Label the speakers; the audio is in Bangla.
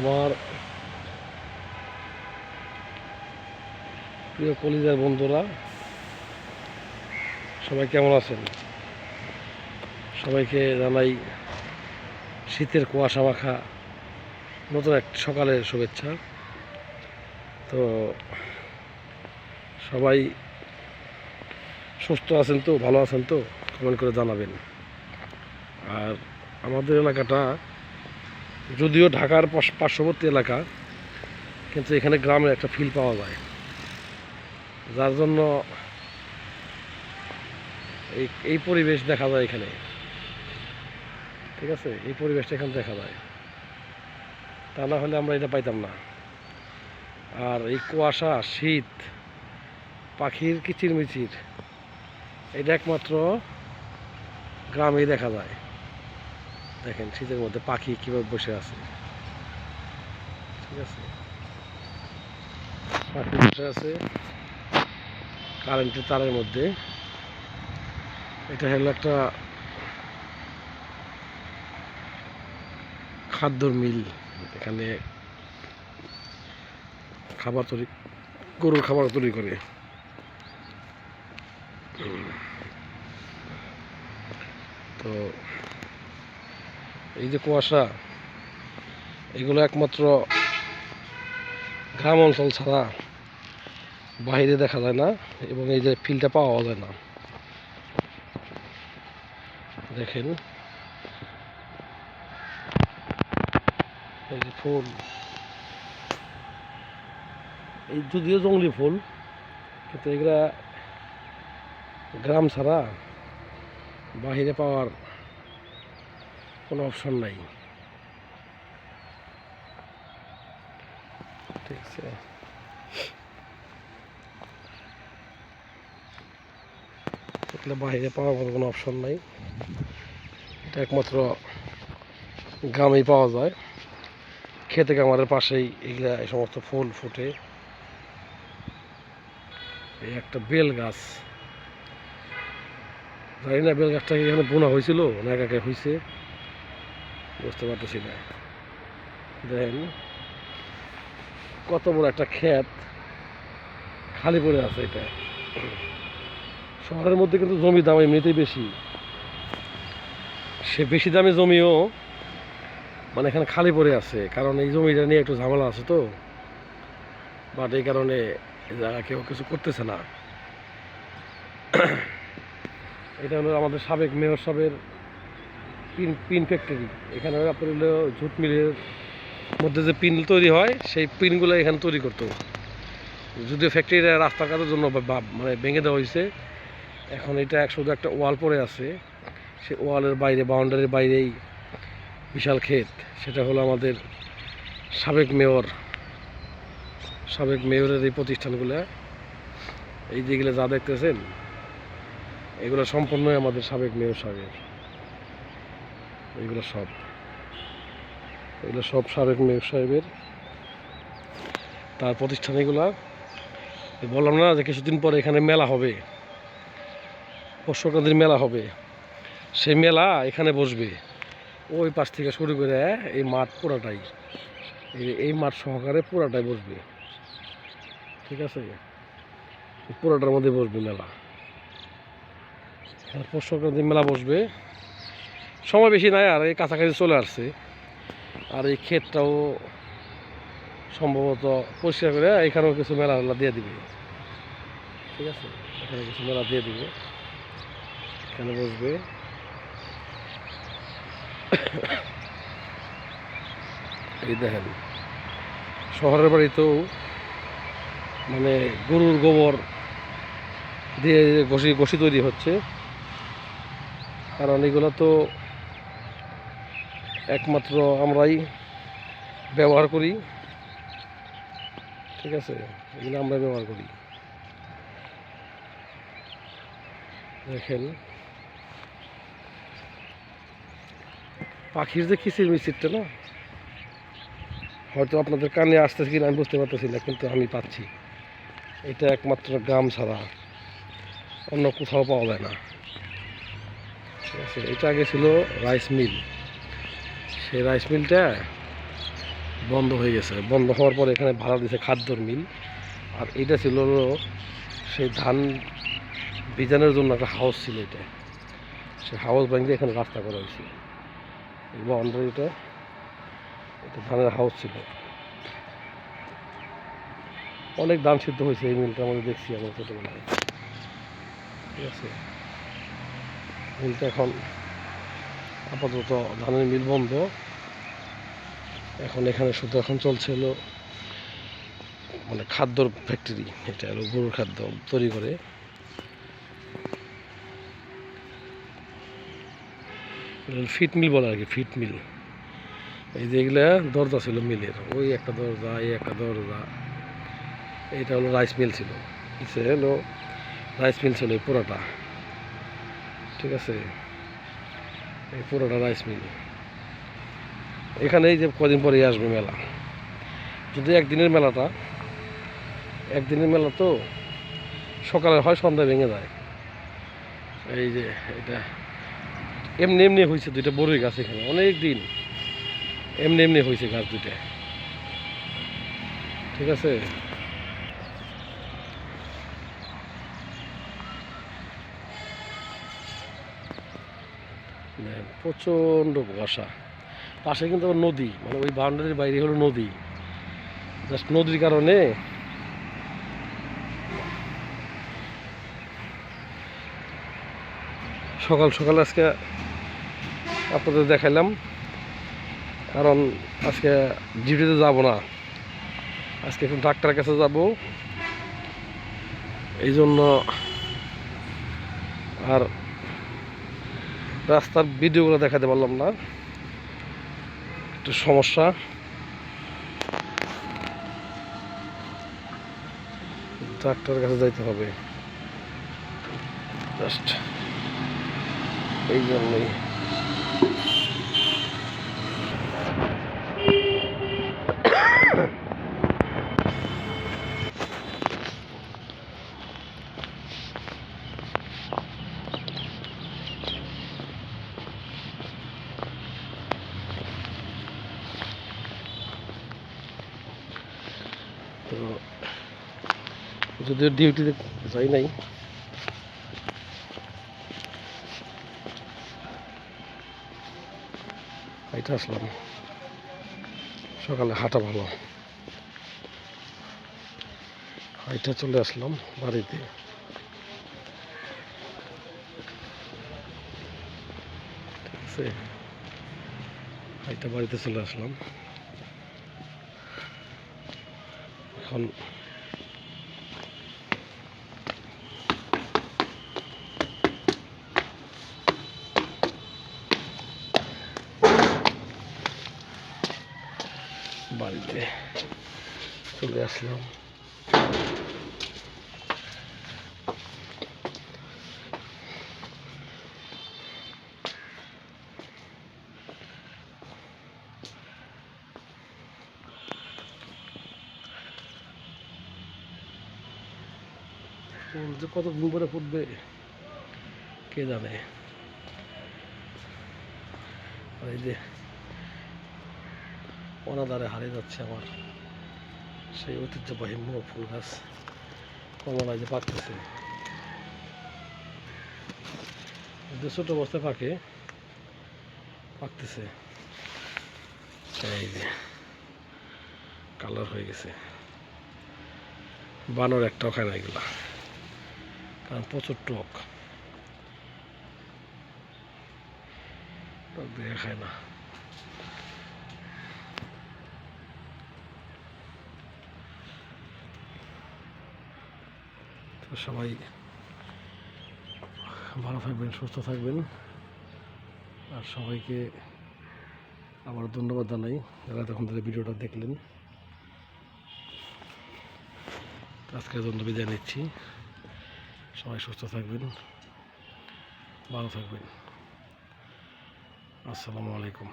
Speaker 1: আমার প্রিয় কলিজার বন্ধুরা, সবাই কেমন আছেন? সবাইকে জানাই শীতের কুয়াশা মাখা নতুন এক সকালের শুভেচ্ছা। তো সবাই সুস্থ আছেন তো, ভালো আছেন তো, কমেন্ট করে জানাবেন। আর আমাদের এলাকাটা যদিও ঢাকার পার্শ্ববর্তী এলাকা, কিন্তু এখানে গ্রামের একটা ফিল পাওয়া যায়, যার জন্য এই পরিবেশ দেখা যায় এখানে। ঠিক আছে, এই পরিবেশটা এখানে দেখা যায়, তা না হলে আমরা এটা পাইতাম না। আর এই কুয়াশা, শীত, পাখির কিচিরমিচির, এটা একমাত্র গ্রামেই দেখা যায়। দেখেন শীতের মধ্যে পাখি কীভাবে বসে আছে। ঠিক আছে, পাখি বসে আছে কারেন্টের তারের মধ্যে। এটা হলো একটা খাদ্যর মিল। এখানে খাবার তৈরি, গরুর খাবার তৈরি করে। তো এই যে কুয়াশা, এগুলো একমাত্র গ্রাম অঞ্চল ছাড়া বাইরে দেখা যায় না, এবং এই যে ফিলটা পাওয়া যায় না। দেখেন এই যে ফুল, এই যদিও জঙ্গলি ফুল, কিন্তু এগুলা গ্রাম ছাড়া বাহিরে পাওয়ার কোনো অপশন নাই। ঠিক আছে, এগুলো বাহিরে পাওয়ার মতো কোনো অপশন নাই। এটা একমাত্র গ্রামেই পাওয়া যায়। খেতে খামারের পাশেই এগুলা এই সমস্ত ফুল ফুটে। এই একটা বেল গাছ, জানি না বেল গাছটা এখানে বোনা হয়েছিল না একাকে হয়েছে, বুঝতে পারতেছি না। দেখেন কত বড় একটা ক্ষেত খালি পড়ে আছে। এটা শহরের মধ্যে কিন্তু জমির দাম এমনিতেই বেশি। সে বেশি দামি জমিও মানে এখানে খালি পড়ে আছে, কারণ এই জমিটা নিয়ে একটু ঝামেলা আছে তো। বাট এই কারণে কেউ কিছু করতেছে না। এটা হলো আমাদের সাবেক মেয়র সাহেবের পিন ফ্যাক্টরি। এখানে আপনার হলো ঝুট মিলের মধ্যে যে পিন তৈরি হয়, সেই পিনগুলো এখানে তৈরি করতো। যদিও ফ্যাক্টরিটা রাস্তার কাজের জন্য মানে ভেঙে দেওয়া হয়েছে। এখন এটা শুধু একটা ওয়াল পড়ে আছে। সে ওয়ালের বাইরে, বাউন্ডারির বাইরেই বিশাল ক্ষেত। সেটা হলো আমাদের সাবেক মেয়রের এই প্রতিষ্ঠানগুলো। এই যেগুলো যা দেখতেছেন, এগুলো সম্পূর্ণই আমাদের সাবেক মেয়র সাহেবের। এগুলো সব সাবেক মেয়র সাহেবের, তার প্রতিষ্ঠান এগুলা। বললাম না যে কিছুদিন পরে এখানে মেলা হবে, পৌষ সংক্রান্তির মেলা হবে। সেই মেলা এখানে বসবে। ওই পাশ থেকে শুরু করে এই মাঠ পুরাটাই, এই মাঠ সহকারে পুরাটাই বসবে। ঠিক আছে, পুরাটার মধ্যে বসবে মেলা। পৌষ সংক্রান্তির মেলা বসবে, সময় বেশি নাই, আর এই কাছাকাছি চলে আসছে। আর এই ক্ষেতটাও সম্ভবত পরিষ্কার করে এখানেও কিছু মেলা দিয়ে দিবে। ঠিক আছে, এখানে কিছু মেলা দিয়ে দিবে, এখানে বসবে। এই দেখেন শহরের বাড়িতেও মানে গরুর গোবর দিয়ে ঘষি তৈরি হচ্ছে, কারণ এগুলো তো একমাত্র আমরাই ব্যবহার করি। ঠিক আছে, এগুলো আমরা ব্যবহার করি। দেখেন পাখির যে কিচিরমিচিরটা না, হয়তো আপনাদের কানে আসতেছে কিনা আমি বুঝতে পারতেছি না, কিন্তু আমি পাচ্ছি। এটা একমাত্র গ্রাম ছাড়া অন্য কোথাও পাওয়া যায় না। ঠিক আছে, এটা আগে ছিল রাইস মিল। সেই রাইস মিলটা বন্ধ হয়ে গেছে। বন্ধ হওয়ার পরে এখানে ভাড়া দিয়েছে খাদ্যর মিল। আর এটা ছিল হলো সেই ধান ভিজানোর জন্য একটা হাউস ছিল। এটা সেই হাউস ভেঙে এখানে রাস্তা করা হয়েছে। এই বাউন্ডারিটা, এটা ধানের হাউস ছিল। অনেক ধান সিদ্ধ হয়েছে এই মিলটা, আমাদের দেখছি আমরা ছোটোবেলায়। ঠিক আছে, মিলটা এখন আপাতত ধানের মিল বন্ধ। এখন এখানে শুধু এখন চলছে হলো মানে খাদ্যর ফ্যাক্টরি। এটা হলো গরুর খাদ্য তৈরি করে। ফিট মিল বলে আর কি, ফিট মিল। এই যে এগুলা দরজা ছিল মিলের, ওই একটা দরজা, এই একটা দরজা। এটা হলো রাইস মিল ছিল, সে হলো রাইস মিল ছিল এই পুরোটা। ঠিক আছে, এই পুরোটা রাইস মিল। এখানে এই যে কদিন পরে আসবে মেলা, যদি একদিনের মেলাটা, একদিনের মেলা তো সকালে হয় সন্ধ্যায় ভেঙে যায়। এই যে এটা এমনি এমনি হয়েছে দুইটা বড়ই গাছ এখানে, অনেক দিন এমনি এমনি হয়েছে গাছ দুইটা। ঠিক আছে, প্রচণ্ড কুয়াশা। পাশে কিন্তু নদী, মানে ওই বাউন্ডারির বাইরে হলো নদী। জাস্ট নদীর কারণে সকাল সকাল আজকে আপনাদের দেখাইলাম, কারণ আজকে ডিউটিতে যাব না, আজকে এখন ডাক্তারের কাছে যাব, এই জন্য। আর রাস্তার ভিডিওগুলো দেখাতে পারলাম না, একটু সমস্যা। ডাক্তারের কাছে যাইতে হবে জাস্ট, এই জন্যই। তো যদিও ডিউটিতে যাই নাই, এটা আসলাম সকালে, হাঁটা ভালো, হাইটা চলে আসলাম বাড়িতে। ঠিক আছে, হাইটা বাড়িতে চলে আসলাম। এখন বাড়িতে চলে আসলাম। যে কতদিন পরে ফুটবে কে জানে। আর এই যে অনাদারে হারিয়ে যাচ্ছে আমার সেই ঐতিহ্যবাহী ফুল গাছ, কমলা যে পাকতেছে। ছোট অবস্থায় পাকতেছে। এই যে কালার হয়ে গেছে, বানর একটাও খায় না এগুলা, কারণ প্রচুর টক দিয়ে খায় না। তো সবাই ভালো থাকবেন, সুস্থ থাকবেন। আর সবাইকে আবার ধন্যবাদ জানাই যারা তখন থেকে ভিডিওটা দেখলেন। আজকের জন্য বিদায় নিচ্ছি। সবাই সুস্থ থাকবেন, ভালো থাকবেন। আসসালামু আলাইকুম।